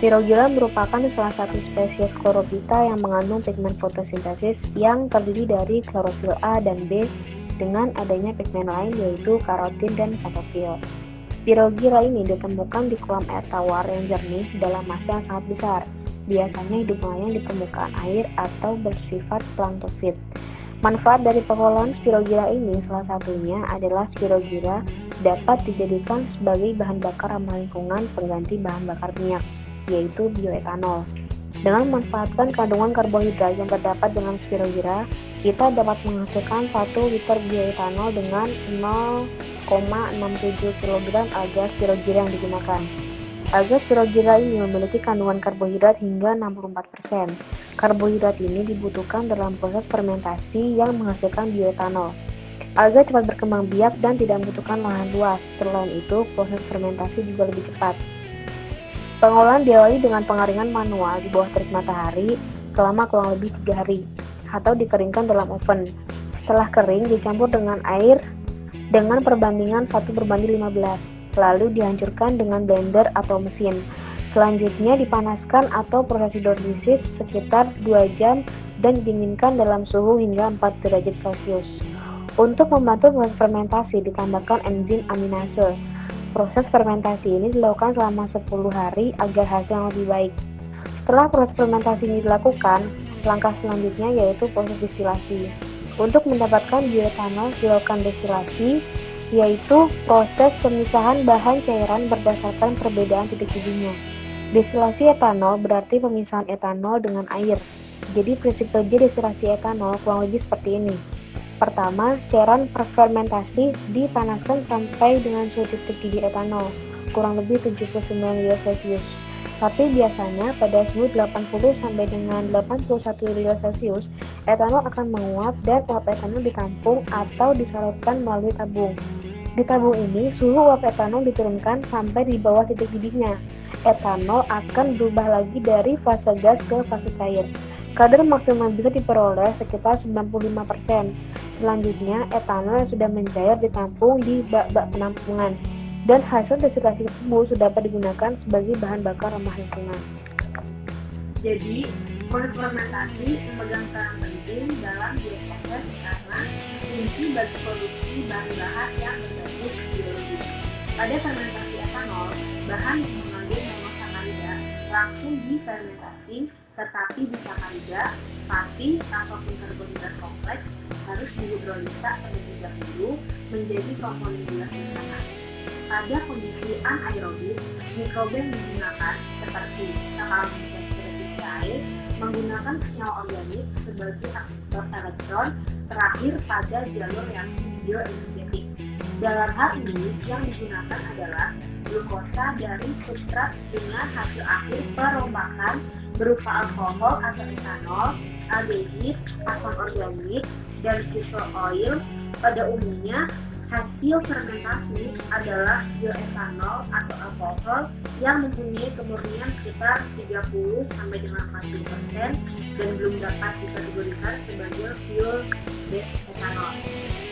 Spirogyra merupakan salah satu spesies chlorophyta yang mengandung pigmen fotosintesis yang terdiri dari klorofil A dan B dengan adanya pigmen lain yaitu karotin dan klorofil. Spirogyra ini ditemukan di kolam air tawar yang jernih dalam massa yang sangat besar. Biasanya hidup melayang di permukaan air atau bersifat planktofit. Manfaat dari pengolahan Spirogyra ini salah satunya adalah Spirogyra dapat dijadikan sebagai bahan bakar ramah lingkungan pengganti bahan bakar minyak, yaitu bioetanol. Dengan memanfaatkan kandungan karbohidrat yang terdapat dengan Spirogyra, kita dapat menghasilkan 1 liter bioetanol dengan 0,67 kg alga Spirogyra yang digunakan. Alga Spirogyra ini memiliki kandungan karbohidrat hingga 64%. Karbohidrat ini dibutuhkan dalam proses fermentasi yang menghasilkan bioetanol. Alga cepat berkembang biak dan tidak membutuhkan lahan luas. Selain itu, proses fermentasi juga lebih cepat. Pengolahan diawali dengan pengeringan manual di bawah terik matahari selama kurang lebih 3 hari atau dikeringkan dalam oven. Setelah kering, dicampur dengan air dengan perbandingan 1:15, lalu dihancurkan dengan blender atau mesin. Selanjutnya dipanaskan atau proses hidrolisis sekitar 2 jam dan didinginkan dalam suhu hingga 4 derajat Celcius. Untuk membantu proses fermentasi ditambahkan enzim aminase. Proses fermentasi ini dilakukan selama 10 hari agar hasil yang lebih baik. Setelah proses fermentasi ini dilakukan, langkah selanjutnya yaitu proses destilasi. Untuk mendapatkan bioetanol dilakukan destilasi, yaitu proses pemisahan bahan cairan berdasarkan perbedaan titik didihnya. Destilasi etanol berarti pemisahan etanol dengan air. Jadi prinsip kerja destilasi etanol kurang lebih seperti ini. Pertama, cairan fermentasi dipanaskan sampai dengan suhu titik didih etanol, kurang lebih 79 derajat Celcius. Tapi biasanya pada suhu 80 sampai dengan 81 derajat Celcius, etanol akan menguap dan uap etanol ditampung atau disalurkan melalui tabung. Di tabung ini, suhu uap etanol diturunkan sampai di bawah titik didihnya. Etanol akan berubah lagi dari fase gas ke fase cair. Kadar maksimal bisa diperoleh sekitar 95%. Selanjutnya, etanol yang sudah mencair ditampung di bak-bak penampungan, dan hasil destilasi tersebut sudah dapat digunakan sebagai bahan bakar ramah lingkungan. Jadi, proses fermentasi memegang peran penting dalam bioproses karena kunci bagi produksi bahan-bahan yang berbasis biologi. Pada fermentasi etanol, bahan yang mengandung monosakarida langsung difermentasi, tetapi di sakarida, pati, ataupun karbohidrat kompleks harus dihidrolisa terlebih dahulu menjadi komponen gula bersama. Pada kondisi anaerobik, mikroba yang digunakan seperti saccharomyces cerevisiae menggunakan senyawa organik sebagai aksesor elektron terakhir pada jalur reaksi bioenergetik. Dalam hal ini, yang digunakan adalah glukosa dari substrat dengan hasil akhir perombakan berupa alkohol atau etanol, aldehid, asam organik, dan diesel oil. Pada umumnya, hasil fermentasi adalah bioetanol atau alkohol yang mempunyai kemurnian sekitar 30 sampai dengan 40% dan belum dapat dikategorikan sebagai fuel based etanol.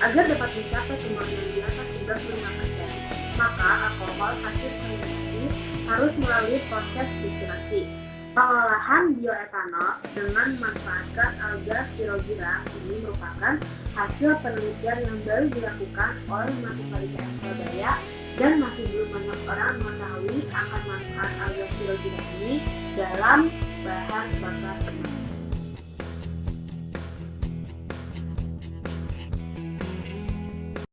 Agar dapat mencapai kemurnian di atas 95%, maka alkohol hasil fermentasi harus melalui proses destilasi. Pengolahan bioetanol dengan memanfaatkan alga Spirogyra ini merupakan hasil penelitian yang baru dilakukan oleh mahasiswa ITS Surabaya dan masih belum banyak orang mengetahui akan manfaat alga Spirogyra ini dalam bahan bakar